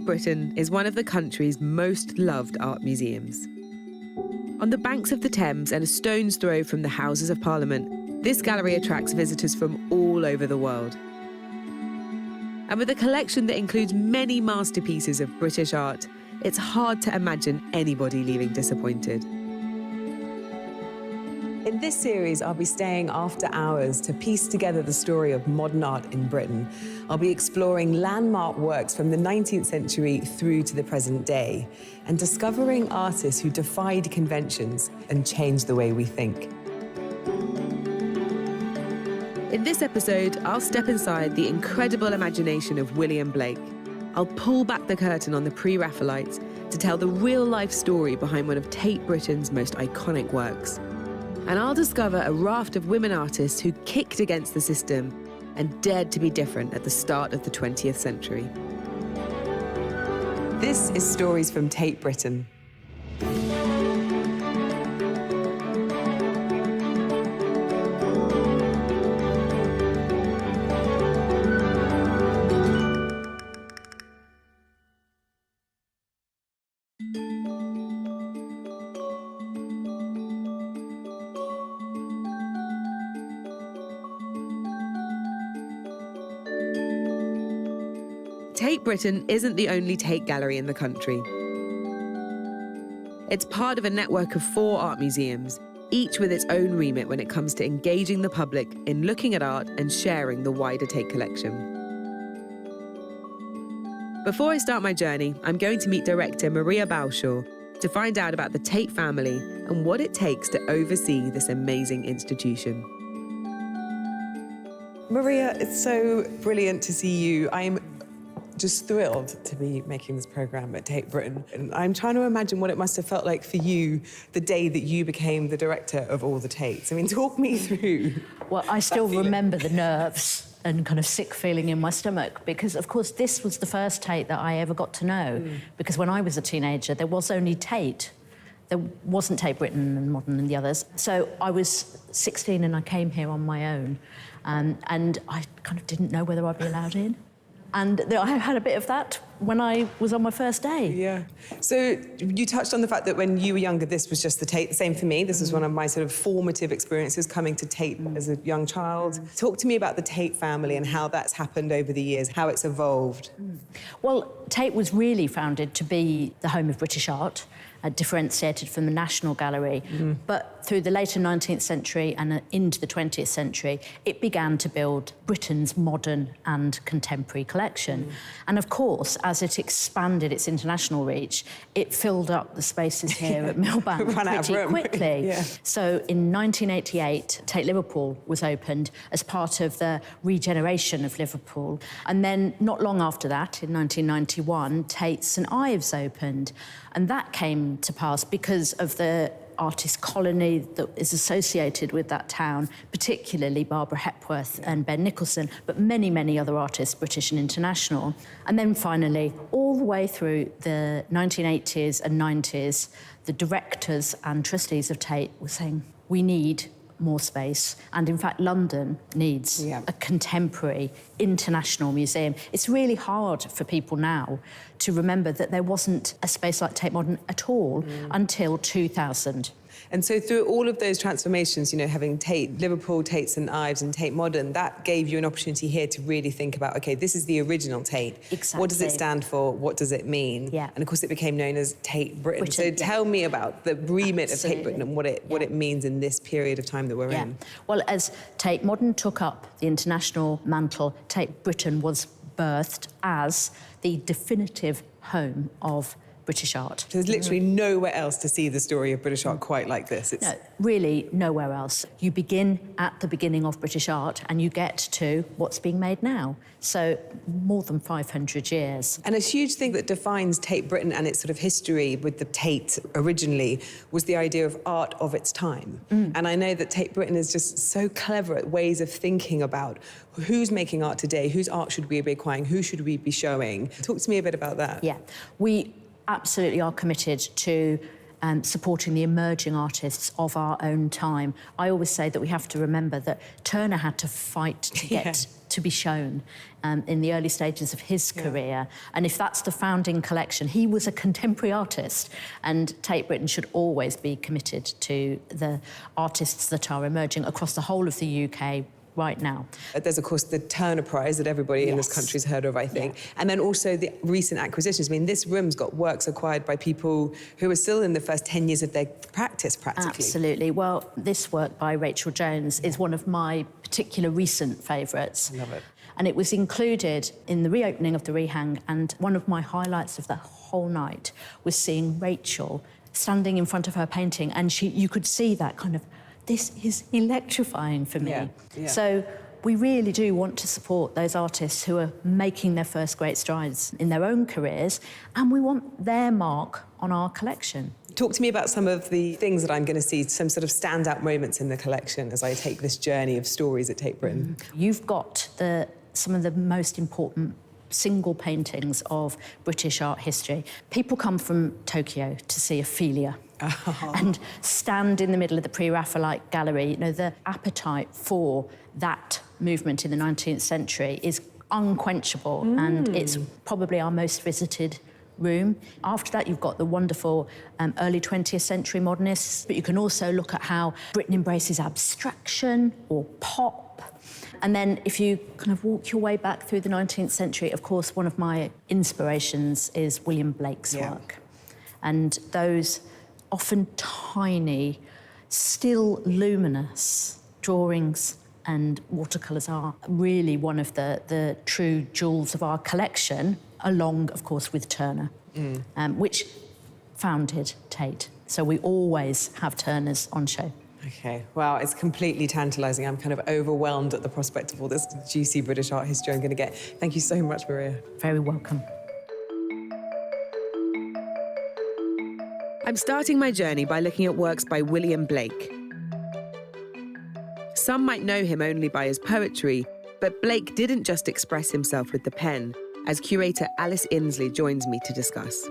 Tate Britain is one of the country's most loved art museums. On the banks of the Thames and a stone's throw from the Houses of Parliament, this gallery attracts visitors from all over the world. And with a collection that includes many masterpieces of British art, it's hard to imagine anybody leaving disappointed. In this series, I'll be staying after hours to piece together the story of modern art in Britain. I'll be exploring landmark works from the 19th century through to the present day, and discovering artists who defied conventions and changed the way we think. In this episode, I'll step inside the incredible imagination of William Blake. I'll pull back the curtain on the pre-Raphaelites to tell the real-life story behind one of Tate Britain's most iconic works. And I'll discover a raft of women artists who kicked against the system and dared to be different at the start of the 20th century. This is Stories from Tate Britain. Tate Britain isn't the only Tate gallery in the country. It's part of a network of 4 art museums, each with its own remit when it comes to engaging the public in looking at art and sharing the wider Tate collection. Before I start my journey, I'm going to meet director Maria Balshaw to find out about the Tate family and what it takes to oversee this amazing institution. Maria, it's so brilliant to see you. I'm just thrilled to be making this programme at Tate Britain. And I'm trying to imagine what it must have felt like for you the day that you became the director of all the Tates. I mean, talk me through. Well, I still remember the nerves and kind of sick feeling in my stomach because, of course, this was the first Tate that I ever got to know. Because when I was a teenager, there was only Tate. There wasn't Tate Britain and Modern and the others. So I was 16 and I came here on my own. And I kind of didn't know whether I'd be allowed in. And I had a bit of that when I was on my first day. Yeah. So you touched on the fact that when you were younger, this was just the Tate. The same for me. This was one of my sort of formative experiences coming to Tate as a young child. Talk to me about the Tate family and how that's happened over the years, how it's evolved. Well, Tate was really founded to be the home of British art, differentiated from the National Gallery. But through the later 19th century and into the 20th century, it began to build Britain's modern and contemporary collection. And of course, as it expanded its international reach, it filled up the spaces here at Millbank pretty quickly. So in 1988, Tate Liverpool was opened as part of the regeneration of Liverpool. And then not long after that, in 1991, Tate St Ives opened. And that came to pass because of the artist colony that is associated with that town, particularly Barbara Hepworth and Ben Nicholson, but many, many other artists, British and international. And then finally, all the way through the 1980s and 90s, the directors and trustees of Tate were saying, we need more space. And in fact, London needs a contemporary international museum. It's really hard for people now to remember that there wasn't a space like Tate Modern at all until 2000. And so through all of those transformations, you know, having Tate Liverpool, Tate St Ives and Tate Modern, that gave you an opportunity here to really think about, OK, this is the original Tate. Exactly. What does it stand for? What does it mean? Yeah. And of course, it became known as Tate Britain. So tell me about the remit of Tate Britain and what it means in this period of time that we're in. Well, as Tate Modern took up the international mantle, Tate Britain was birthed as the definitive home of British art. There's literally nowhere else to see the story of British art quite like this. No, really nowhere else. You begin at the beginning of British art and you get to what's being made now. So more than 500 years. And a huge thing that defines Tate Britain and its sort of history with the Tate originally was the idea of art of its time. And I know that Tate Britain is just so clever at ways of thinking about who's making art today, whose art should we be acquiring, who should we be showing. Talk to me a bit about that. Yeah, we absolutely are committed to supporting the emerging artists of our own time. I always say that we have to remember that Turner had to fight to get to be shown in the early stages of his career. And if that's the founding collection, he was a contemporary artist, and Tate Britain should always be committed to the artists that are emerging across the whole of the UK right now. There's, of course, the Turner Prize that everybody in this country's heard of, I think. And then also the recent acquisitions. I mean, this room's got works acquired by people who are still in the first 10 years of their practice, practically. Absolutely. Well, this work by Rachel Jones is one of my particular recent favourites. I love it. And it was included in the reopening of the Rehang, and one of my highlights of the whole night was seeing Rachel standing in front of her painting, and you could see that kind of, this is electrifying for me. So we really do want to support those artists who are making their first great strides in their own careers, and we want their mark on our collection. Talk to me about some of the things that I'm going to see, some sort of standout moments in the collection as I take this journey of stories at Tate Britain. You've got some of the most important single paintings of British art history. People come from Tokyo to see Ophelia and stand in the middle of the Pre-Raphaelite gallery. You know, the appetite for that movement in the 19th century is unquenchable, and it's probably our most visited room. After that, you've got the wonderful early 20th century modernists, but you can also look at how Britain embraces abstraction or pop. And then if you kind of walk your way back through the 19th century, of course, one of my inspirations is William Blake's work. And those often tiny, still luminous drawings and watercolours are really one of the true jewels of our collection, along, of course, with Turner, which founded Tate. So we always have Turners on show. OK, well, it's completely tantalising. I'm kind of overwhelmed at the prospect of all this juicy British art history I'm going to get. Thank you so much, Maria. Very welcome. I'm starting my journey by looking at works by William Blake. Some might know him only by his poetry, but Blake didn't just express himself with the pen, as curator Alice Inslee joins me to discuss.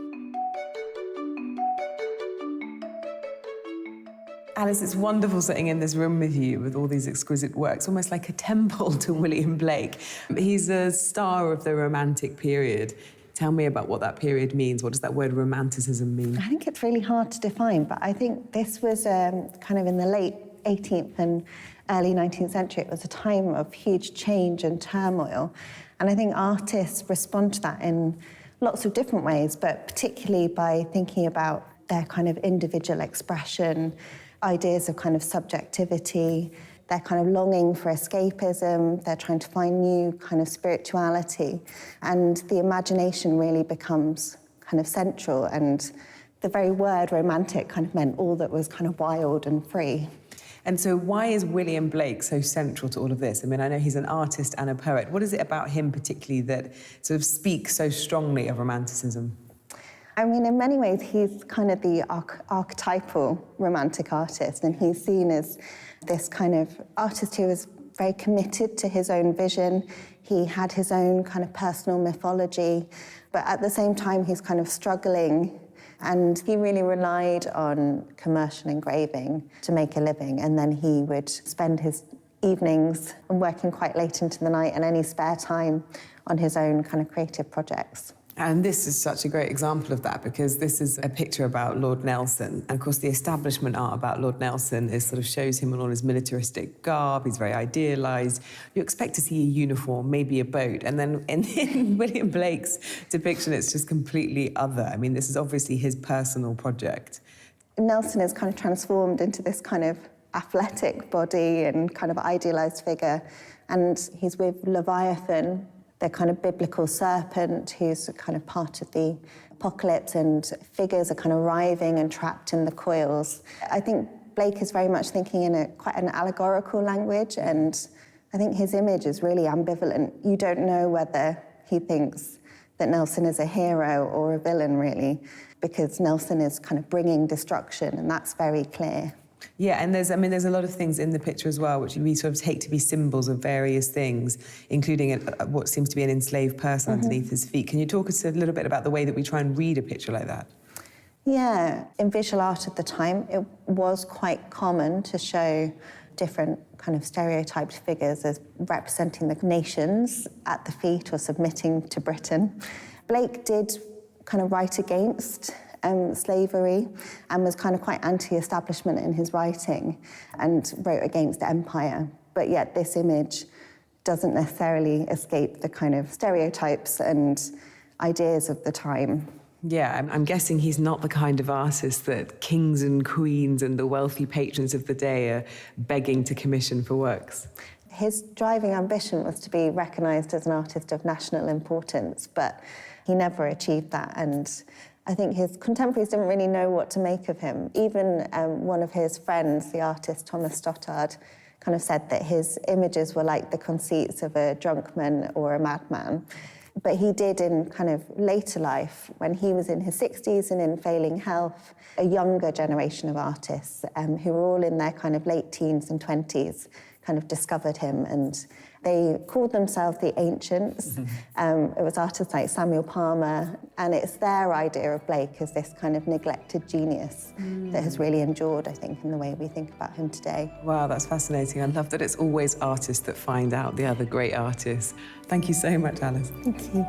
Alice, it's wonderful sitting in this room with you with all these exquisite works, almost like a temple to William Blake. He's a star of the Romantic period. Tell me about what that period means. What does that word romanticism mean? I think it's really hard to define, but I think this was kind of in the late 18th and early 19th century. It was a time of huge change and turmoil. And I think artists respond to that in lots of different ways, but particularly by thinking about their kind of individual expression, ideas of kind of subjectivity. They're kind of longing for escapism. They're trying to find new kind of spirituality. And the imagination really becomes kind of central. And the very word romantic kind of meant all that was kind of wild and free. And so why is William Blake so central to all of this? I mean, I know he's an artist and a poet. What is it about him particularly that sort of speaks so strongly of romanticism? I mean, in many ways, he's kind of the archetypal romantic artist, and he's seen as this kind of artist who was very committed to his own vision. He had his own kind of personal mythology, but at the same time, he's kind of struggling, and he really relied on commercial engraving to make a living, and then he would spend his evenings working quite late into the night and any spare time on his own kind of creative projects. And this is such a great example of that, because this is a picture about Lord Nelson. And of course, the establishment art about Lord Nelson is sort of shows him in all his militaristic garb. He's very idealised. You expect to see a uniform, maybe a boat. And then in William Blake's depiction, it's just completely other. I mean, this is obviously his personal project. Nelson is kind of transformed into this kind of athletic body and kind of idealised figure. And he's with Leviathan, the kind of biblical serpent who's kind of part of the apocalypse, and figures are kind of writhing and trapped in the coils. I think Blake is very much thinking in quite an allegorical language, and I think his image is really ambivalent. You don't know whether he thinks that Nelson is a hero or a villain, really, because Nelson is kind of bringing destruction, and that's very clear. Yeah, and there's a lot of things in the picture as well, which we sort of take to be symbols of various things, including what seems to be an enslaved person underneath his feet. Can you talk us a little bit about the way that we try and read a picture like that? Yeah, in visual art at the time, it was quite common to show different kind of stereotyped figures as representing the nations at the feet or submitting to Britain. Blake did kind of write against slavery and was kind of quite anti-establishment in his writing and wrote against empire. But yet this image doesn't necessarily escape the kind of stereotypes and ideas of the time. Yeah, I'm guessing he's not the kind of artist that kings and queens and the wealthy patrons of the day are begging to commission for works. His driving ambition was to be recognised as an artist of national importance, but he never achieved that, and I think his contemporaries didn't really know what to make of him. Even one of his friends, the artist Thomas Stothard, kind of said that his images were like the conceits of a drunk man or a madman. But he did in kind of later life, when he was in his 60s and in failing health, a younger generation of artists who were all in their kind of late teens and 20s kind of discovered him, and they called themselves the Ancients. It was artists like Samuel Palmer, and it's their idea of Blake as this kind of neglected genius that has really endured, I think, in the way we think about him today. Wow, that's fascinating. I love that it's always artists that find out the other great artists. Thank you so much, Alice. Thank you.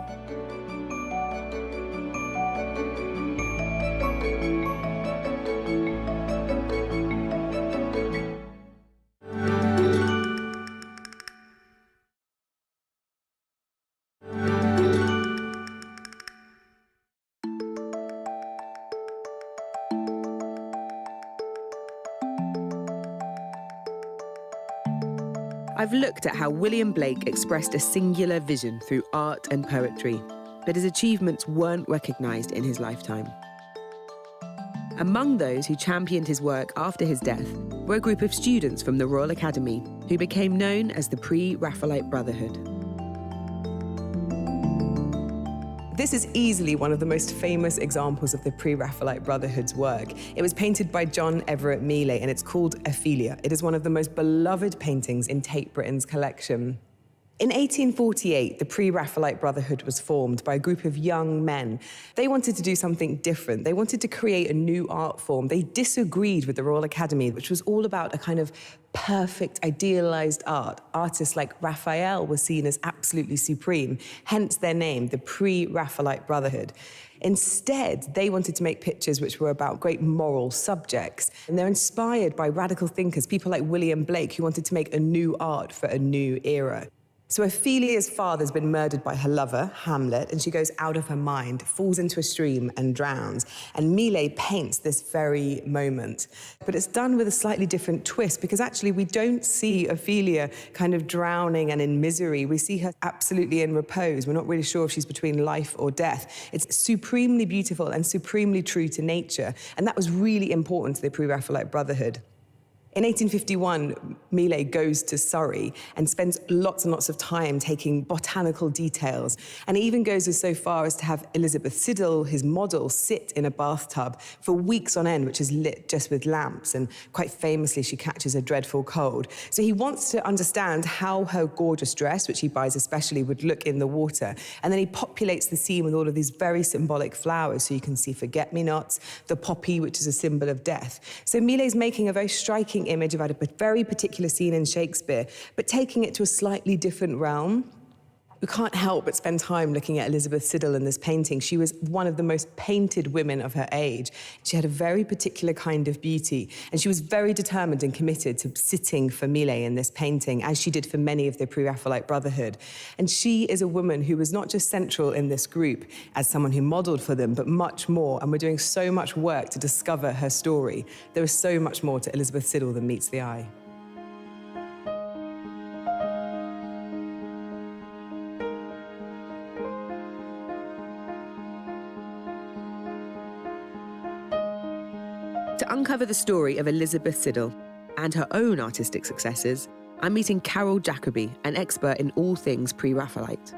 I've looked at how William Blake expressed a singular vision through art and poetry, but his achievements weren't recognised in his lifetime. Among those who championed his work after his death were a group of students from the Royal Academy who became known as the Pre-Raphaelite Brotherhood. This is easily one of the most famous examples of the Pre-Raphaelite Brotherhood's work. It was painted by John Everett Millais, and it's called Ophelia. It is one of the most beloved paintings in Tate Britain's collection. In 1848, the Pre-Raphaelite Brotherhood was formed by a group of young men. They wanted to do something different. They wanted to create a new art form. They disagreed with the Royal Academy, which was all about a kind of perfect, idealized art. Artists like Raphael were seen as absolutely supreme, hence their name, the Pre-Raphaelite Brotherhood. Instead, they wanted to make pictures which were about great moral subjects. And they're inspired by radical thinkers, people like William Blake, who wanted to make a new art for a new era. So Ophelia's father's been murdered by her lover, Hamlet, and she goes out of her mind, falls into a stream and drowns. And Millais paints this very moment. But it's done with a slightly different twist, because actually we don't see Ophelia kind of drowning and in misery. We see her absolutely in repose. We're not really sure if she's between life or death. It's supremely beautiful and supremely true to nature. And that was really important to the Pre-Raphaelite Brotherhood. In 1851, Millais goes to Surrey and spends lots and lots of time taking botanical details. And he even goes so far as to have Elizabeth Siddal, his model, sit in a bathtub for weeks on end, which is lit just with lamps. And quite famously, she catches a dreadful cold. So he wants to understand how her gorgeous dress, which he buys especially, would look in the water. And then he populates the scene with all of these very symbolic flowers. So you can see forget-me-nots, the poppy, which is a symbol of death. So Millais making a very striking image about a very particular scene in Shakespeare, but taking it to a slightly different realm. We can't help but spend time looking at Elizabeth Siddal in this painting. She was one of the most painted women of her age. She had a very particular kind of beauty, and she was very determined and committed to sitting for Millais in this painting, as she did for many of the Pre-Raphaelite Brotherhood. And she is a woman who was not just central in this group as someone who modelled for them, but much more, and we're doing so much work to discover her story. There is so much more to Elizabeth Siddal than meets the eye. To uncover the story of Elizabeth Siddal and her own artistic successes, I'm meeting Carol Jacoby, an expert in all things Pre-Raphaelite.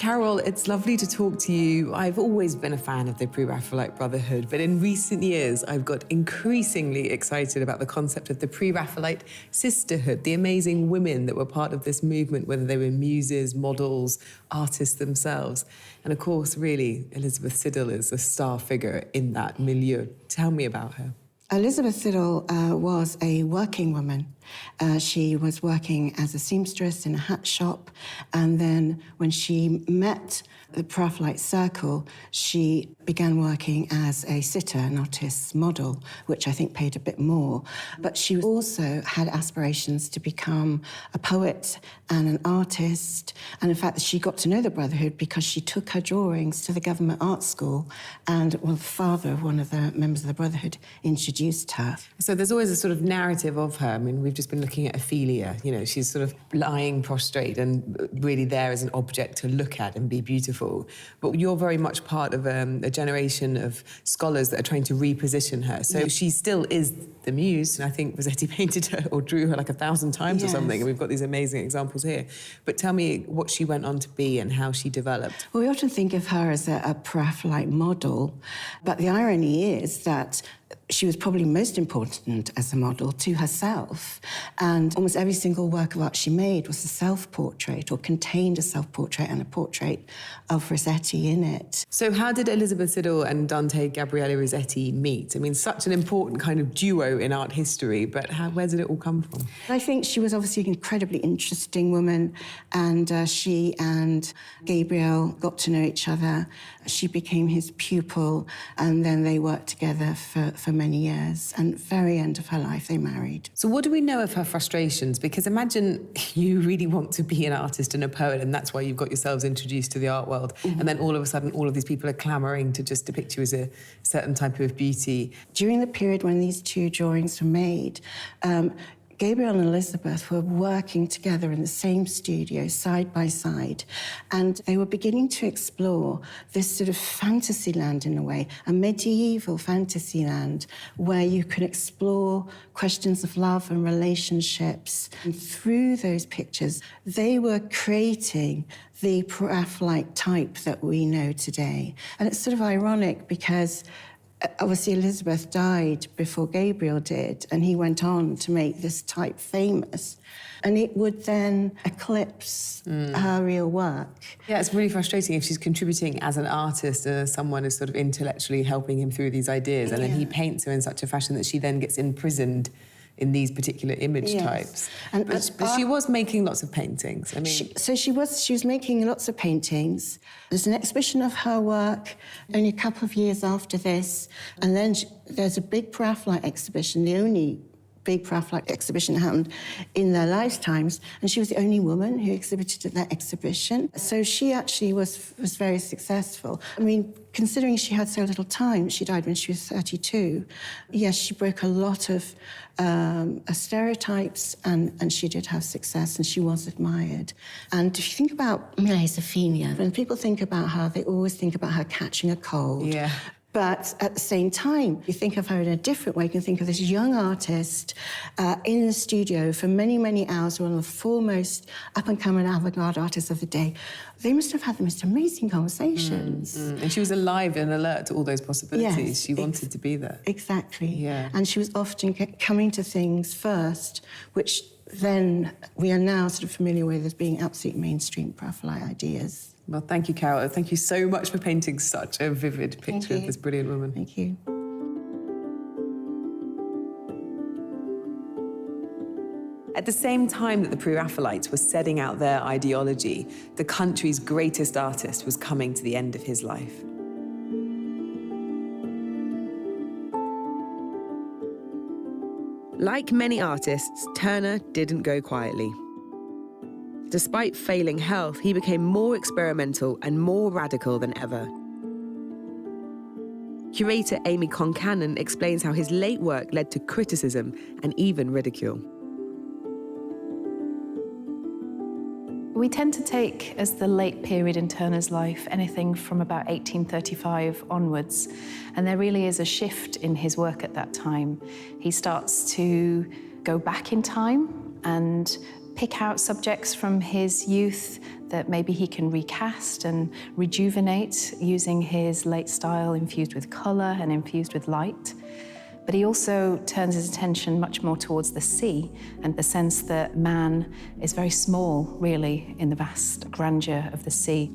Carol, it's lovely to talk to you. I've always been a fan of the Pre-Raphaelite Brotherhood, but in recent years, I've got increasingly excited about the concept of the Pre-Raphaelite sisterhood, the amazing women that were part of this movement, whether they were muses, models, artists themselves. And of course, really, Elizabeth Siddal is a star figure in that milieu. Tell me about her. Elizabeth Siddal was a working woman. She was working as a seamstress in a hat shop, and then when she met the Pre-Raphaelite circle, she began working as a sitter, an artist's model, which I think paid a bit more. But she also had aspirations to become a poet and an artist, and in fact, she got to know the Brotherhood because she took her drawings to the government art school, and the father of one of the members of the Brotherhood introduced her. So there's always a sort of narrative of her. I mean, we've just been looking at Ophelia. You know, she's sort of lying prostrate and really there as an object to look at and be beautiful. But you're very much part of a generation of scholars that are trying to reposition her. So she still is the muse, and I think Rossetti painted her or drew her like 1,000 times or something, and we've got these amazing examples here. But tell me what she went on to be and how she developed. Well, we often think of her as a Pre-Raphaelite model, but the irony is that she was probably most important as a model to herself, and almost every single work of art she made was a self-portrait or contained a self-portrait and a portrait of Rossetti in it. So how did Elizabeth Siddal and Dante Gabriele Rossetti meet? I mean, such an important kind of duo in art history, but where did it all come from? I think she was obviously an incredibly interesting woman, and she and Gabriel got to know each other. She became his pupil, and then they worked together for many years, and at the very end of her life they married. So what do we know of her frustrations? Because imagine you really want to be an artist and a poet, and that's why you've got yourselves introduced to the art world, and then all of a sudden all of these people are clamouring to just depict you as a certain type of beauty. During the period when these two drawings were made, Gabriel and Elizabeth were working together in the same studio, side by side, and they were beginning to explore this sort of fantasy land in a way, a medieval fantasy land where you can explore questions of love and relationships. And through those pictures, they were creating the Pre-Raphaelite type that we know today. And it's sort of ironic because obviously, Elizabeth died before Gabriel did, and he went on to make this type famous. And it would then eclipse her real work. Yeah, it's really frustrating if she's contributing as an artist, someone is sort of intellectually helping him through these ideas, and then he paints her in such a fashion that she then gets imprisoned in these particular image types. But she was making lots of paintings. I mean, she was making lots of paintings. There's an exhibition of her work only a couple of years after this, and then there's a big Pre-Raphaelite exhibition, the only big Pre-Raphaelite exhibition happened in their lifetimes, and she was the only woman who exhibited at that exhibition. So she actually was very successful. I mean, considering she had so little time, she died when she was 32. Yes, she broke a lot of stereotypes, and she did have success, and she was admired. And if you think about Ophelia, when people think about her, they always think about her catching a cold. Yeah. But at the same time, you think of her in a different way. You can think of this young artist in the studio for many, many hours, one of the foremost up-and-coming avant-garde artists of the day. They must have had the most amazing conversations. And she was alive and alert to all those possibilities. Yes, she wanted to be there. Exactly. Yeah. And she was often coming to things first, which then we are now sort of familiar with as being absolute mainstream Pre-Raphaelite ideas. Well, thank you, Carol. Thank you so much for painting such a vivid picture of this brilliant woman. Thank you. At the same time that the Pre-Raphaelites were setting out their ideology, the country's greatest artist was coming to the end of his life. Like many artists, Turner didn't go quietly. Despite failing health, he became more experimental and more radical than ever. Curator Amy Concannon explains how his late work led to criticism and even ridicule. We tend to take as the late period in Turner's life anything from about 1835 onwards, and there really is a shift in his work at that time. He starts to go back in time and pick out subjects from his youth that maybe he can recast and rejuvenate using his late style infused with colour and infused with light. But he also turns his attention much more towards the sea and the sense that man is very small, really, in the vast grandeur of the sea.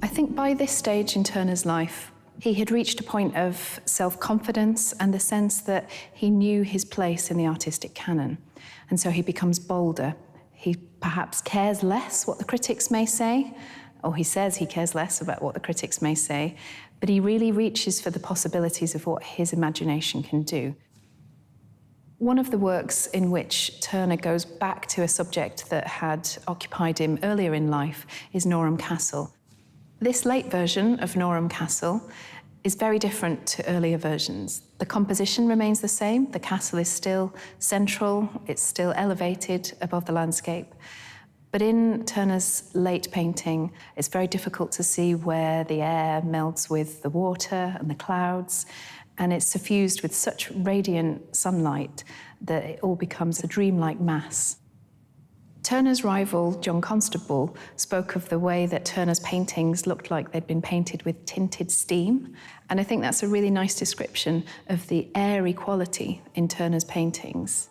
I think by this stage in Turner's life, he had reached a point of self-confidence and the sense that he knew his place in the artistic canon. And so he becomes bolder. He perhaps cares less what the critics may say, or he says he cares less about what the critics may say, but he really reaches for the possibilities of what his imagination can do. One of the works in which Turner goes back to a subject that had occupied him earlier in life is Norham Castle. This late version of Norham Castle is very different to earlier versions. The composition remains the same. The castle is still central. It's still elevated above the landscape. But in Turner's late painting, it's very difficult to see where the air melts with the water and the clouds, and it's suffused with such radiant sunlight that it all becomes a dreamlike mass. Turner's rival, John Constable, spoke of the way that Turner's paintings looked like they'd been painted with tinted steam, and I think that's a really nice description of the airy quality in Turner's paintings.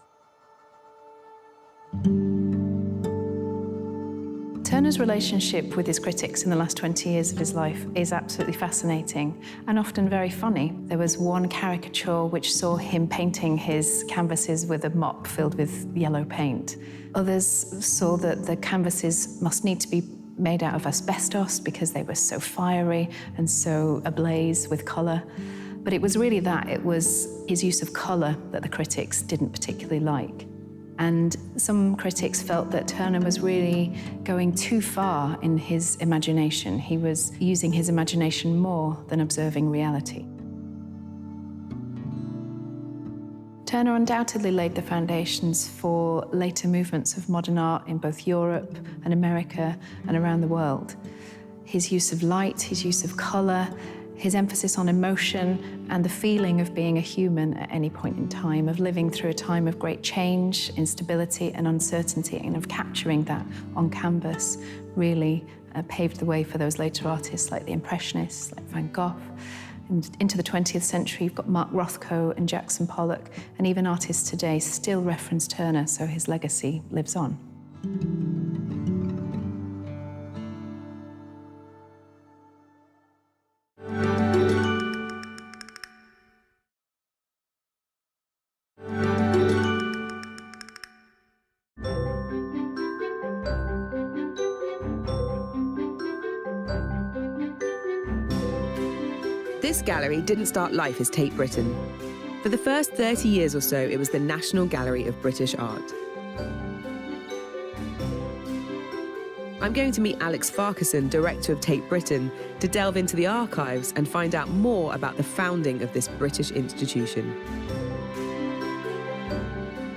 Turner's relationship with his critics in the last 20 years of his life is absolutely fascinating and often very funny. There was one caricature which saw him painting his canvases with a mop filled with yellow paint. Others saw that the canvases must need to be made out of asbestos because they were so fiery and so ablaze with colour. But it was really that, it was his use of colour that the critics didn't particularly like. And some critics felt that Turner was really going too far in his imagination. He was using his imagination more than observing reality. Turner undoubtedly laid the foundations for later movements of modern art in both Europe and America and around the world. His use of light, his use of colour, his emphasis on emotion and the feeling of being a human at any point in time, of living through a time of great change, instability and uncertainty, and of capturing that on canvas really paved the way for those later artists like the Impressionists, like Van Gogh. And into the 20th century, you've got Mark Rothko and Jackson Pollock, and even artists today still reference Turner, so his legacy lives on. This gallery didn't start life as Tate Britain. For the first 30 years or so, it was the National Gallery of British Art. I'm going to meet Alex Farquharson, director of Tate Britain, to delve into the archives and find out more about the founding of this British institution.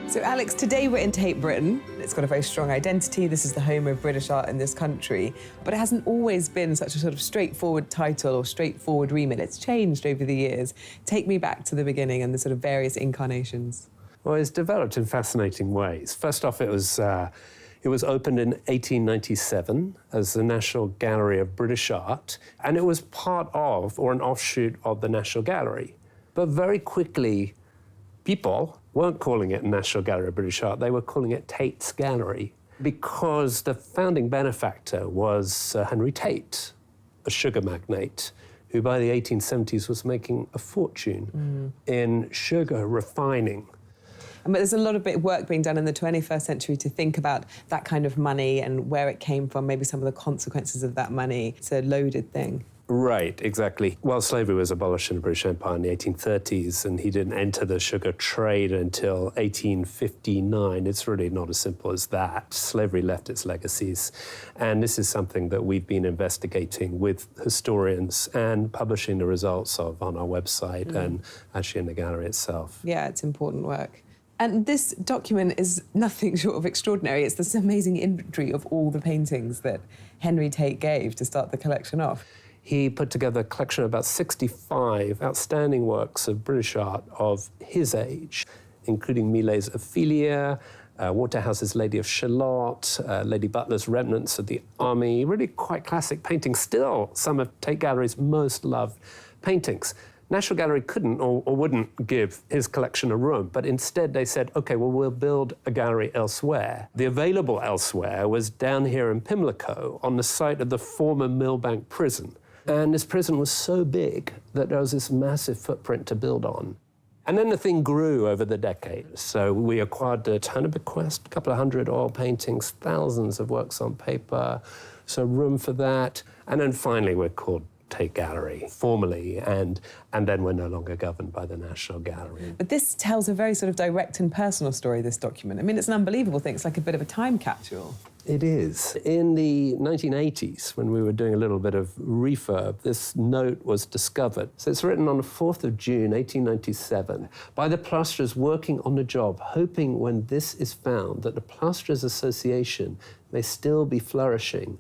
So Alex, today we're in Tate Britain. It's got a very strong identity. This is the home of British art in this country. But it hasn't always been such a sort of straightforward title or straightforward remit. It's changed over the years. Take me back to the beginning and the sort of various incarnations. Well, it's developed in fascinating ways. First off, it was opened in 1897 as the National Gallery of British Art, and it was part of, or an offshoot of, the National Gallery. But very quickly, people weren't calling it National Gallery of British Art, they were calling it Tate's Gallery, because the founding benefactor was Henry Tate, a sugar magnate, who by the 1870s was making a fortune in sugar refining. But there's a lot of work being done in the 21st century to think about that kind of money and where it came from, maybe some of the consequences of that money. It's a loaded thing. Right, exactly. Well, slavery was abolished in the British Empire in the 1830s, and he didn't enter the sugar trade until 1859. It's really not as simple as that. Slavery left its legacies, and this is something that we've been investigating with historians and publishing the results of on our website and actually in the gallery itself. Yeah, it's important work. And this document is nothing short of extraordinary. It's this amazing inventory of all the paintings that Henry Tate gave to start the collection off. He put together a collection of about 65 outstanding works of British art of his age, including Millet's Ophelia, Waterhouse's Lady of Shalott, Lady Butler's Remnants of the Army, really quite classic paintings, still some of Tate Gallery's most loved paintings. National Gallery couldn't or wouldn't give his collection a room, but instead they said, OK, well, we'll build a gallery elsewhere. The available elsewhere was down here in Pimlico on the site of the former Millbank prison. And this prison was so big that there was this massive footprint to build on. And then the thing grew over the decades. So we acquired the Turner bequest, a couple of hundred oil paintings, thousands of works on paper, so room for that. And then finally we're called Tate Gallery formally, and then we're no longer governed by the National Gallery. But this tells a very sort of direct and personal story, this document. I mean, it's an unbelievable thing. It's like a bit of a time capsule. It is. In the 1980s, when we were doing a little bit of refurb, this note was discovered. So it's written on the 4th of June, 1897, by the plasterers working on the job, hoping when this is found that the Plasterers Association may still be flourishing.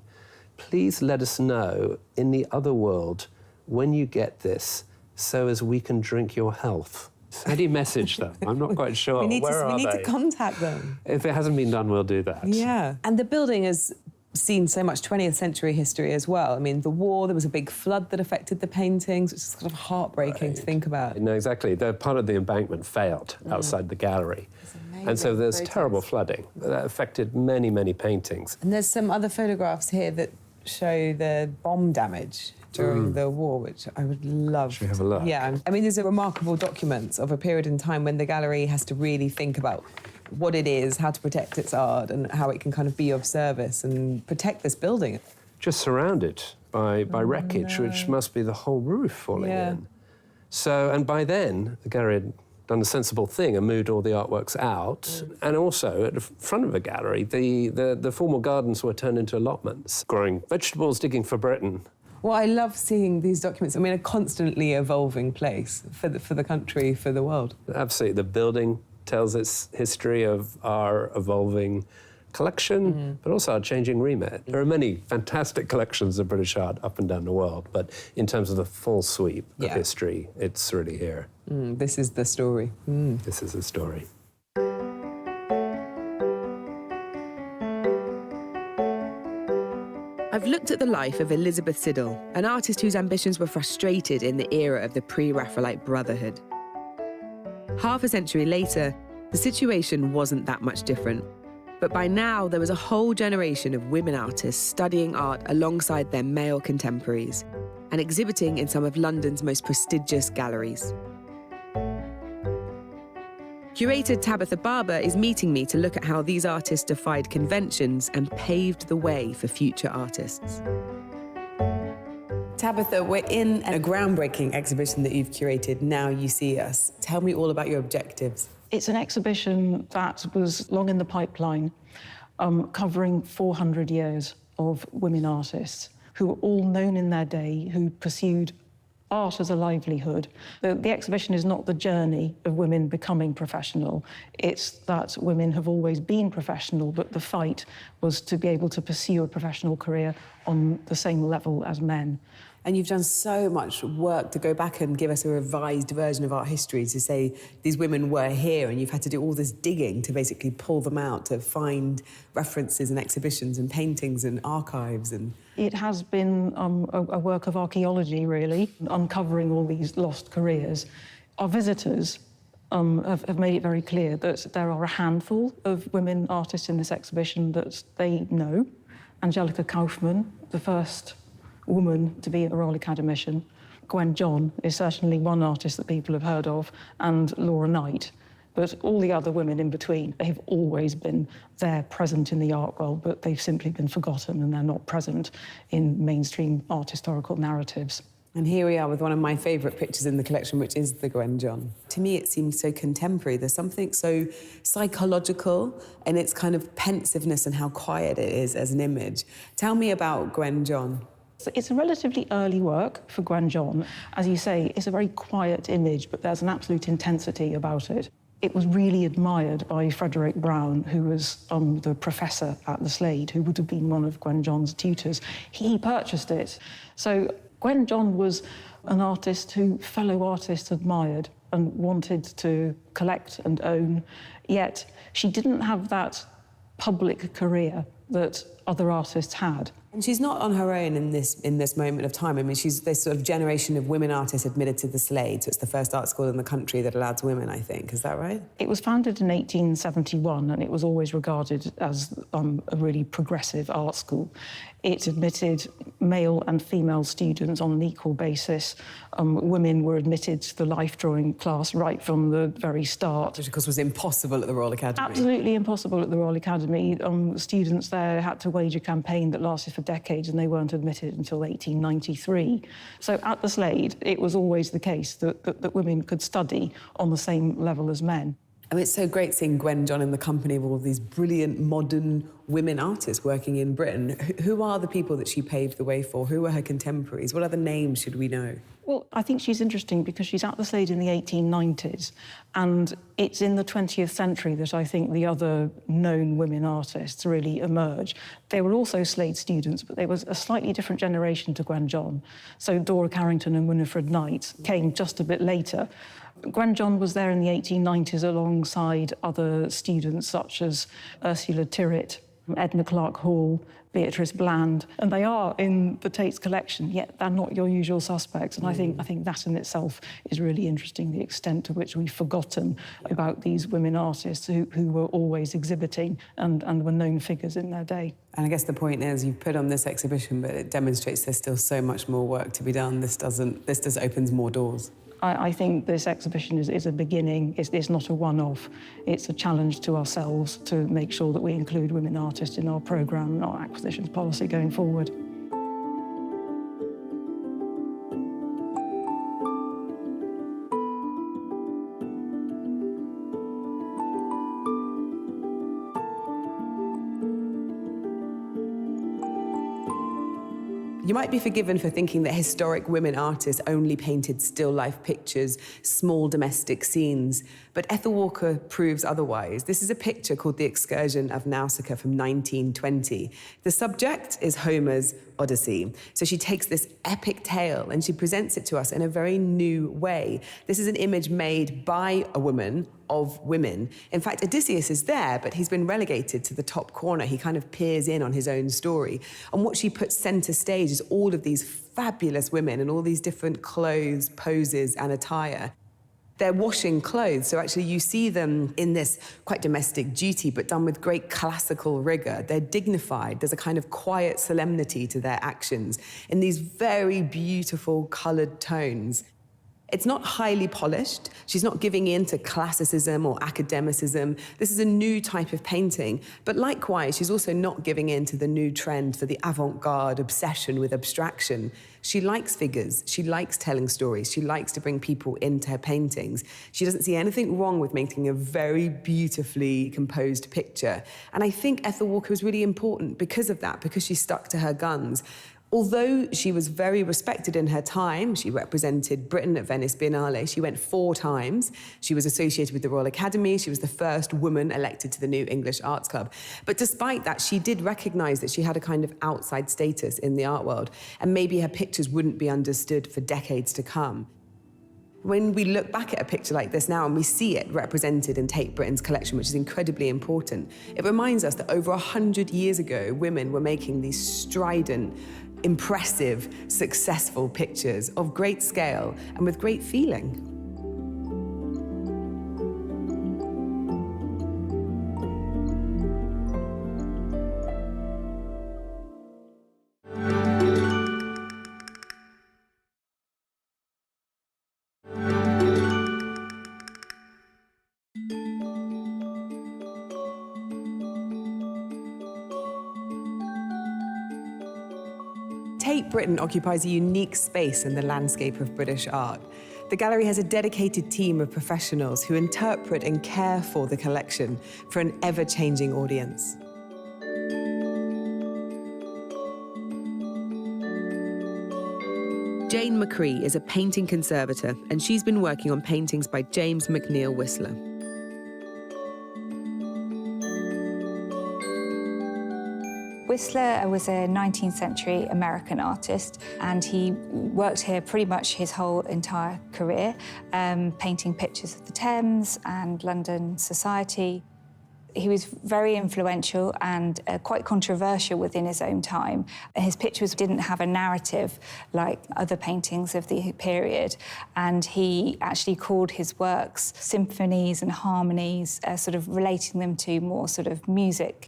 Please let us know in the other world when you get this, so as we can drink your health. How do you message them? I'm not quite sure. We need Where to contact them. If it hasn't been done, we'll do that. Yeah. And the building has seen so much 20th century history as well. I mean, the war, there was a big flood that affected the paintings, which is sort of heartbreaking to think about. No, exactly. Part of the embankment failed outside the gallery. And so there's terrible flooding that affected many, many paintings. And there's some other photographs here that show the bomb damage during the war, which I would love. Should we have a look? Yeah. I mean, these are remarkable documents of a period in time when the gallery has to really think about what it is, how to protect its art, and how it can kind of be of service and protect this building. Just surrounded by wreckage, which must be the whole roof falling in. So, and by then, the gallery had done a sensible thing and moved all the artworks out. And also, at the front of the gallery, the formal gardens were turned into allotments, growing vegetables, digging for Britain. Well, I love seeing these documents. I mean, a constantly evolving place for the country, for the world. Absolutely. The building tells its history of our evolving collection, but also our changing remit. There are many fantastic collections of British art up and down the world, but in terms of the full sweep of history, it's really here. This is the story. This is the story. I've looked at the life of Elizabeth Siddal, an artist whose ambitions were frustrated in the era of the pre-Raphaelite Brotherhood. Half a century later, the situation wasn't that much different. But by now, there was a whole generation of women artists studying art alongside their male contemporaries and exhibiting in some of London's most prestigious galleries. Curator Tabitha Barber is meeting me to look at how these artists defied conventions and paved the way for future artists. Tabitha, we're in a groundbreaking exhibition that you've curated, Now You See Us. Tell me all about your objectives. It's an exhibition that was long in the pipeline, covering 400 years of women artists who were all known in their day, who pursued art as a livelihood. The exhibition is not the journey of women becoming professional. It's that women have always been professional, but the fight was to be able to pursue a professional career on the same level as men. And you've done so much work to go back and give us a revised version of art history to say these women were here, and you've had to do all this digging to basically pull them out, to find references and exhibitions and paintings and archives. And it has been a work of archaeology, really, uncovering all these lost careers. Our visitors have made it very clear that there are a handful of women artists in this exhibition that they know. Angelica Kaufman, the first woman to be a Royal Academician. Gwen John is certainly one artist that people have heard of, and Laura Knight. But all the other women in between, they have always been there, present in the art world, but they've simply been forgotten and they're not present in mainstream art historical narratives. And here we are with one of my favourite pictures in the collection, which is the Gwen John. To me, it seems so contemporary. There's something so psychological in its kind of pensiveness and how quiet it is as an image. Tell me about Gwen John. It's a relatively early work for Gwen John. As you say, it's a very quiet image, but there's an absolute intensity about it. It was really admired by Frederick Brown, who was the professor at the Slade, who would have been one of Gwen John's tutors. He purchased it. So Gwen John was an artist who fellow artists admired. and wanted to collect and own, yet she didn't have that public career that other artists had. And she's not on her own in this moment of time. I mean, she's this sort of generation of women artists admitted to the Slade, so it's the first art school in the country that allows women, I think. Is that right? It was founded in 1871, and it was always regarded as a really progressive art school. It admitted male and female students on an equal basis. Women were admitted to the life drawing class right from the very start. Which, of course, was impossible at the Royal Academy. Absolutely impossible at the Royal Academy. Students there had to wage a campaign that lasted for decades, and they weren't admitted until 1893. So at the Slade, it was always the case that women could study on the same level as men. I mean, it's so great seeing Gwen John in the company of all of these brilliant modern women artists working in Britain. Who are the people that she paved the way for? Who are her contemporaries? What other names should we know? Well, I think she's interesting because she's at the Slade in the 1890s, and it's in the 20th century that I think the other known women artists really emerge. They were also Slade students, but they was a slightly different generation to Gwen John. So Dora Carrington and Winifred Knight came just a bit later. Gwen John was there in the 1890s alongside other students such as Ursula Tirrett, Edna Clark Hall, Beatrice Bland, and they are in the Tate's collection, yet they're not your usual suspects. And I think that in itself is really interesting, the extent to which we've forgotten about these women artists who were always exhibiting and were known figures in their day. And I guess the point is, you've put on this exhibition, but it demonstrates there's still so much more work to be done. This just opens more doors. I think this exhibition is a beginning. It's not a one-off. It's a challenge to ourselves to make sure that we include women artists in our programme and our acquisitions policy going forward. You might be forgiven for thinking that historic women artists only painted still life pictures, small domestic scenes, but Ethel Walker proves otherwise. This is a picture called The Excursion of Nausicaa from 1920. The subject is Homer's Odyssey. So she takes this epic tale and she presents it to us in a very new way. This is an image made by a woman of women. In fact, Odysseus is there, but he's been relegated to the top corner. He kind of peers in on his own story. And what she puts center stage is all of these fabulous women in all these different clothes, poses, and attire. They're washing clothes, so actually you see them in this quite domestic duty, but done with great classical rigor. They're dignified. There's a kind of quiet solemnity to their actions in these very beautiful colored tones. It's not highly polished. She's not giving in to classicism or academicism. This is a new type of painting. But likewise, she's also not giving in to the new trend for the avant-garde obsession with abstraction. She likes figures. She likes telling stories. She likes to bring people into her paintings. She doesn't see anything wrong with making a very beautifully composed picture. And I think Ethel Walker was really important because of that, because she stuck to her guns. Although she was very respected in her time, she represented Britain at Venice Biennale. She went 4 times. She was associated with the Royal Academy. She was the first woman elected to the New English Arts Club. But despite that, she did recognise that she had a kind of outside status in the art world, and maybe her pictures wouldn't be understood for decades to come. When we look back at a picture like this now and we see it represented in Tate Britain's collection, which is incredibly important, it reminds us that over 100 years ago, women were making these strident, impressive, successful pictures of great scale and with great feeling. Tate Britain occupies a unique space in the landscape of British art. The gallery has a dedicated team of professionals who interpret and care for the collection for an ever-changing audience. Jane McCree is a painting conservator, and she's been working on paintings by James McNeill Whistler. Whistler was a 19th century American artist, and he worked here pretty much his whole entire career, painting pictures of the Thames and London society. He was very influential and quite controversial within his own time. His pictures didn't have a narrative like other paintings of the period, and he actually called his works symphonies and harmonies, sort of relating them to more sort of music.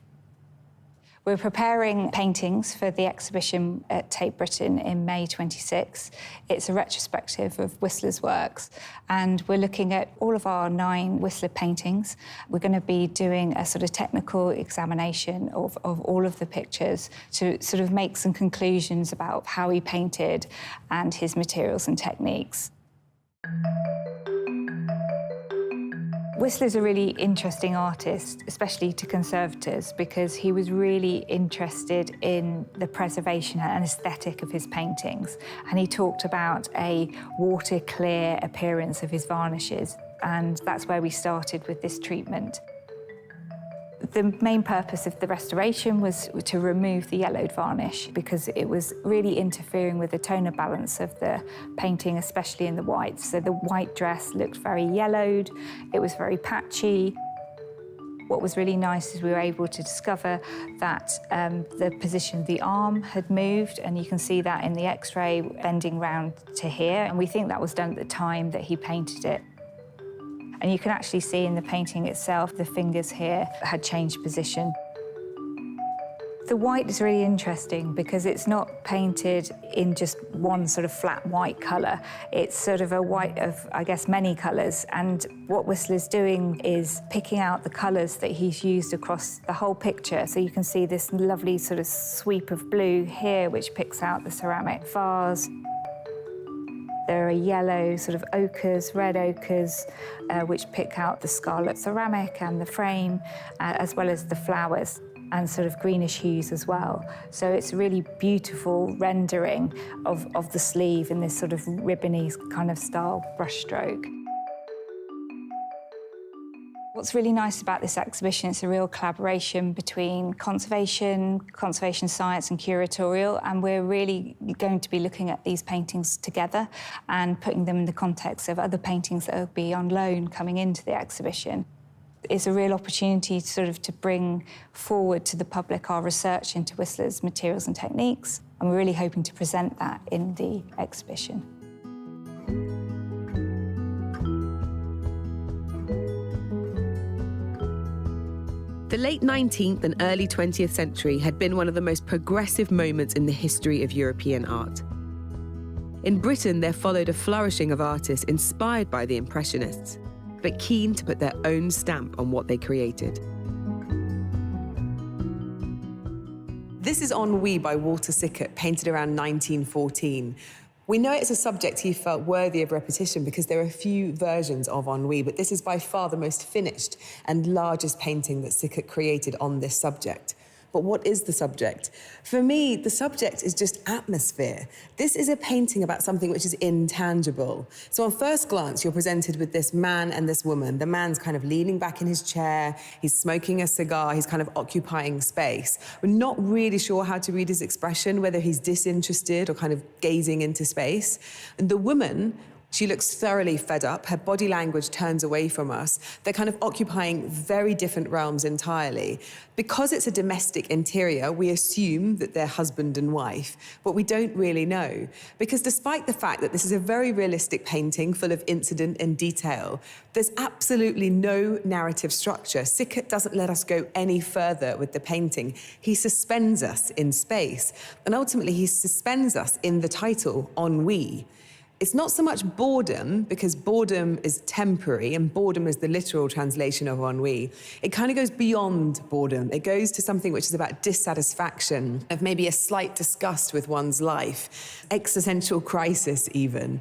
We're preparing paintings for the exhibition at Tate Britain in May 26. It's a retrospective of Whistler's works, and we're looking at all of our 9 Whistler paintings. We're going to be doing a sort of technical examination of all of the pictures to sort of make some conclusions about how he painted and his materials and techniques. Whistler's a really interesting artist, especially to conservators, because he was really interested in the preservation and aesthetic of his paintings. And he talked about a water-clear appearance of his varnishes, and that's where we started with this treatment. The main purpose of the restoration was to remove the yellowed varnish because it was really interfering with the tonal balance of the painting, especially in the whites. So the white dress looked very yellowed, it was very patchy. What was really nice is we were able to discover that the position of the arm had moved, and you can see that in the X-ray bending round to here, and we think that was done at the time that he painted it. And you can actually see in the painting itself, the fingers here had changed position. The white is really interesting because it's not painted in just one sort of flat white colour. It's sort of a white of, I guess, many colours. And what Whistler's doing is picking out the colours that he's used across the whole picture. So you can see this lovely sort of sweep of blue here, which picks out the ceramic vase. There are yellow sort of ochres, red ochres, which pick out the scarlet ceramic and the frame, as well as the flowers, and sort of greenish hues as well. So it's a really beautiful rendering of the sleeve in this sort of ribbony kind of style brushstroke. What's really nice about this exhibition, it's a real collaboration between conservation science and curatorial, and we're really going to be looking at these paintings together and putting them in the context of other paintings that will be on loan coming into the exhibition. It's a real opportunity to bring forward to the public our research into Whistler's materials and techniques, and we're really hoping to present that in the exhibition. The late 19th and early 20th century had been one of the most progressive moments in the history of European art. In Britain, there followed a flourishing of artists inspired by the Impressionists, but keen to put their own stamp on what they created. This is Ennui by Walter Sickert, painted around 1914. We know it's a subject he felt worthy of repetition because there are a few versions of Ennui, but this is by far the most finished and largest painting that Sickert created on this subject. But what is the subject? For me, the subject is just atmosphere. This is a painting about something which is intangible. So on first glance, you're presented with this man and this woman. The man's kind of leaning back in his chair, he's smoking a cigar, he's kind of occupying space. We're not really sure how to read his expression, whether he's disinterested or kind of gazing into space. And the woman, she looks thoroughly fed up. Her body language turns away from us. They're kind of occupying very different realms entirely. Because it's a domestic interior, we assume that they're husband and wife, but we don't really know. Because despite the fact that this is a very realistic painting full of incident and detail, there's absolutely no narrative structure. Sickert doesn't let us go any further with the painting. He suspends us in space. And ultimately, he suspends us in the title, Ennui. It's not so much boredom, because boredom is temporary, and boredom is the literal translation of ennui. It kind of goes beyond boredom. It goes to something which is about dissatisfaction, of maybe a slight disgust with one's life, existential crisis even.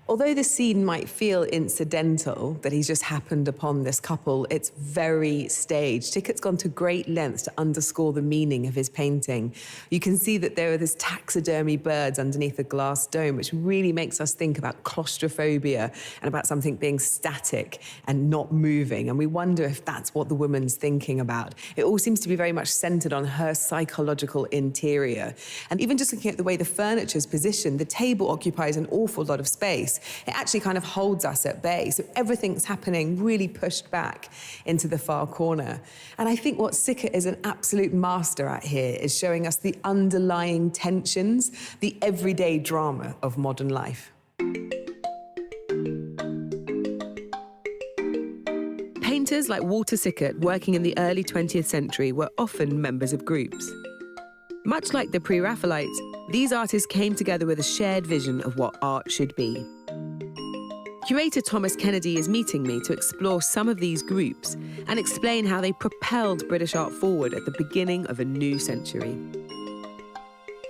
Although the scene might feel incidental, that he's just happened upon this couple, it's very staged. Tickett's gone to great lengths to underscore the meaning of his painting. You can see that there are these taxidermy birds underneath a glass dome, which really makes us think about claustrophobia and about something being static and not moving. And we wonder if that's what the woman's thinking about. It all seems to be very much centered on her psychological interior. And even just looking at the way the furniture's positioned, the table occupies an awful lot of space. It actually kind of holds us at bay. So everything's happening really pushed back into the far corner. And I think what Sickert is an absolute master at here is showing us the underlying tensions, the everyday drama of modern life. Painters like Walter Sickert, working in the early 20th century, were often members of groups. Much like the Pre-Raphaelites, these artists came together with a shared vision of what art should be. Curator Thomas Kennedy is meeting me to explore some of these groups and explain how they propelled British art forward at the beginning of a new century.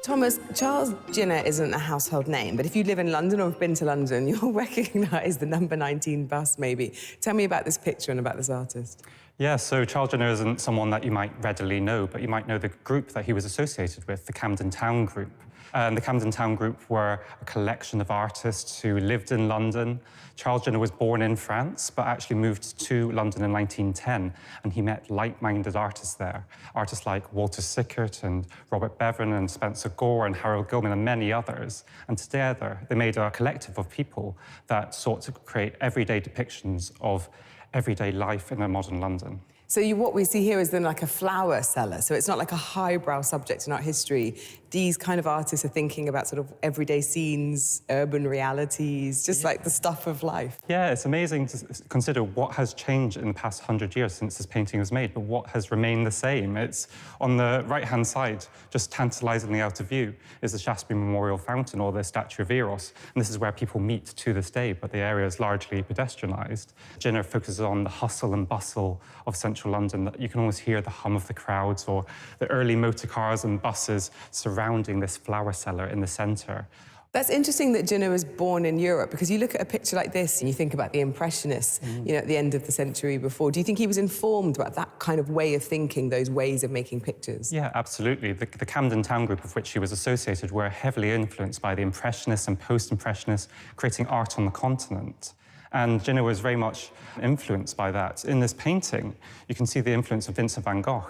Thomas, Charles Ginner isn't a household name, but if you live in London or have been to London, you'll recognise the number 19 bus, maybe. Tell me about this picture and about this artist. Yeah, so Charles Ginner isn't someone that you might readily know, but you might know the group that he was associated with, the Camden Town Group. The Camden Town Group were a collection of artists who lived in London. Charles Ginner was born in France, but actually moved to London in 1910, and he met like-minded artists there. Artists like Walter Sickert and Robert Bevan and Spencer Gore and Harold Gilman and many others. And together, they made a collective of people that sought to create everyday depictions of everyday life in a modern London. So what we see here is then like a flower seller. So it's not like a highbrow subject in art history. These kind of artists are thinking about sort of everyday scenes, urban realities, just like the stuff of life. Yeah, it's amazing to consider what has changed in the past 100 years since this painting was made, but what has remained the same. It's on the right-hand side, just tantalizingly out of view, is the Shaftesbury Memorial Fountain or the Statue of Eros. And this is where people meet to this day, but the area is largely pedestrianised. Ginner focuses on the hustle and bustle of central London. You can almost hear the hum of the crowds or the early motor cars and buses surrounding this flower seller in the centre. That's interesting that Ginner was born in Europe, because you look at a picture like this and you think about the Impressionists, you know, at the end of the century before. Do you think he was informed about that kind of way of thinking, those ways of making pictures? Yeah, absolutely. The Camden Town Group of which he was associated were heavily influenced by the Impressionists and Post-Impressionists creating art on the continent. And Ginner was very much influenced by that. In this painting, you can see the influence of Vincent van Gogh.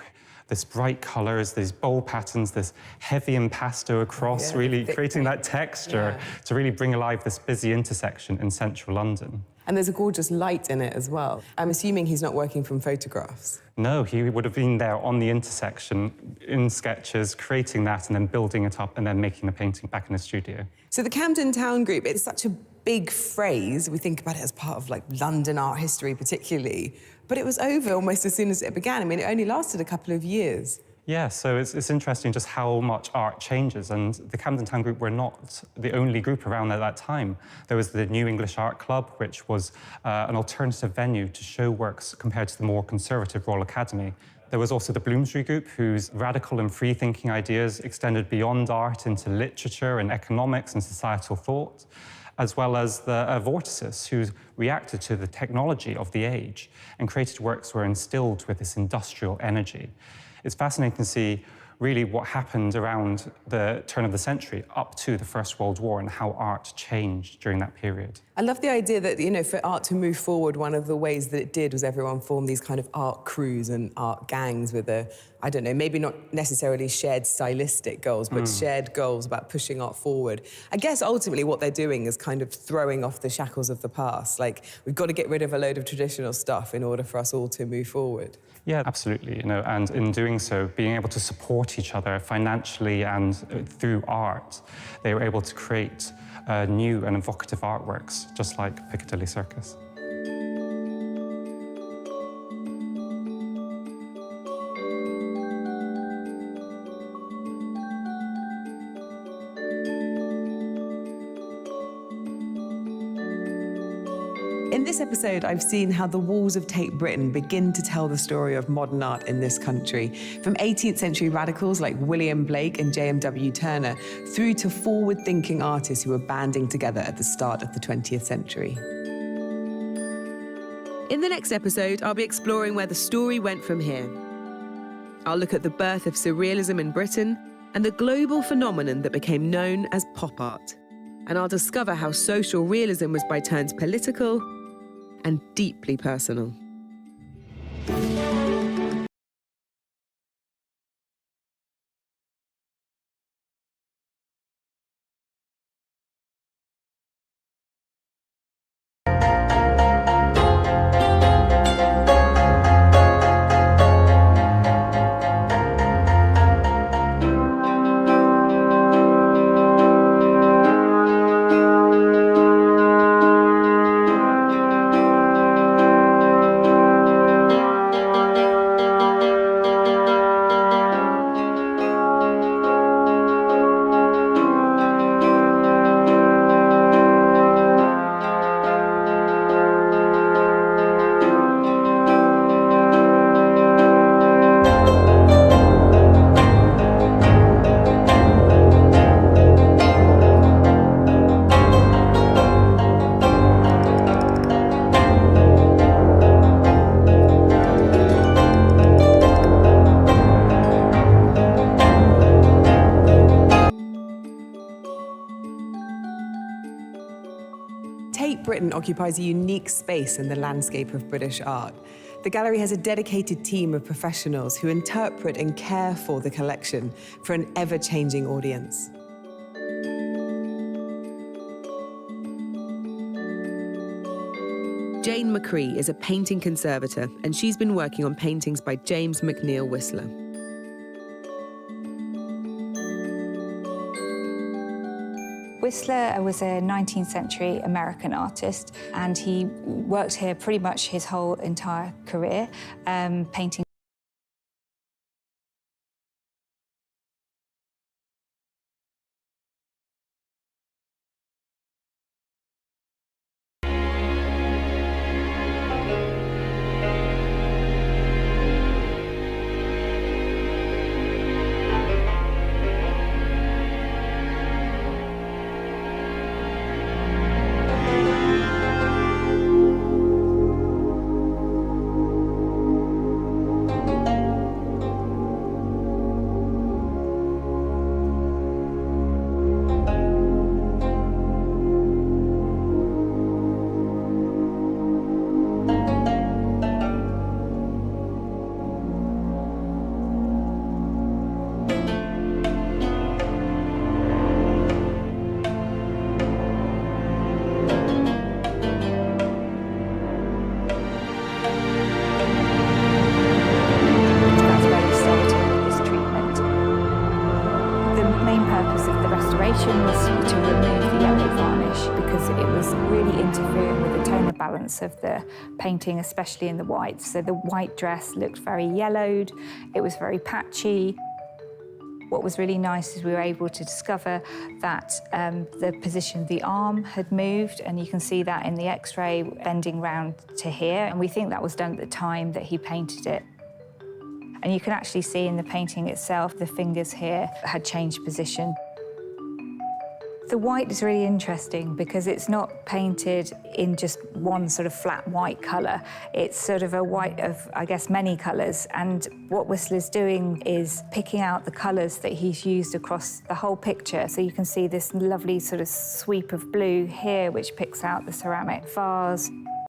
This bright colours, these bold patterns, this heavy impasto across, really creating that texture to really bring alive this busy intersection in central London. And there's a gorgeous light in it as well. I'm assuming he's not working from photographs. No, he would have been there on the intersection in sketches, creating that and then building it up and then making the painting back in the studio. So the Camden Town Group, it's such a big phrase. We think about it as part of like London art history particularly, but it was over almost as soon as it began. I mean, it only lasted a couple of years. Yeah, so it's interesting just how much art changes, and the Camden Town Group were not the only group around at that time. There was the New English Art Club, which was an alternative venue to show works compared to the more conservative Royal Academy. There was also the Bloomsbury Group, whose radical and free-thinking ideas extended beyond art into literature and economics and societal thought, as well as the Vortices, who reacted to the technology of the age and created works that were instilled with this industrial energy. It's fascinating to see really what happened around the turn of the century up to the First World War and how art changed during that period. I love the idea that, you know, for art to move forward, one of the ways that it did was everyone formed these kind of art crews and art gangs with I don't know, maybe not necessarily shared stylistic goals, but shared goals about pushing art forward. I guess ultimately what they're doing is kind of throwing off the shackles of the past. Like, we've got to get rid of a load of traditional stuff in order for us all to move forward. Yeah, absolutely. You know, and in doing so, being able to support each other financially and through art, they were able to create new and evocative artworks, just like Piccadilly Circus. In this episode, I've seen how the walls of Tate Britain begin to tell the story of modern art in this country, from 18th century radicals like William Blake and J.M.W. Turner, through to forward-thinking artists who were banding together at the start of the 20th century. In the next episode, I'll be exploring where the story went from here. I'll look at the birth of surrealism in Britain and the global phenomenon that became known as pop art. And I'll discover how social realism was by turns political and deeply personal. Tate Britain occupies a unique space in the landscape of British art. The gallery has a dedicated team of professionals who interpret and care for the collection for an ever-changing audience. Jane McCree is a painting conservator, and she's been working on paintings by James McNeill Whistler. Whistler was a 19th century American artist, and he worked here pretty much his whole entire career, painting was to remove the yellow varnish because it was really interfering with the tonal balance of the painting, especially in the whites. So the white dress looked very yellowed, it was very patchy. What was really nice is we were able to discover that the position of the arm had moved, and you can see that in the X-ray bending round to here. And we think that was done at the time that he painted it. And you can actually see in the painting itself, the fingers here had changed position. The white is really interesting because it's not painted in just one sort of flat white colour. It's sort of a white of, I guess, many colours. And what Whistler's doing is picking out the colours that he's used across the whole picture. So you can see this lovely sort of sweep of blue here, which picks out the ceramic vase.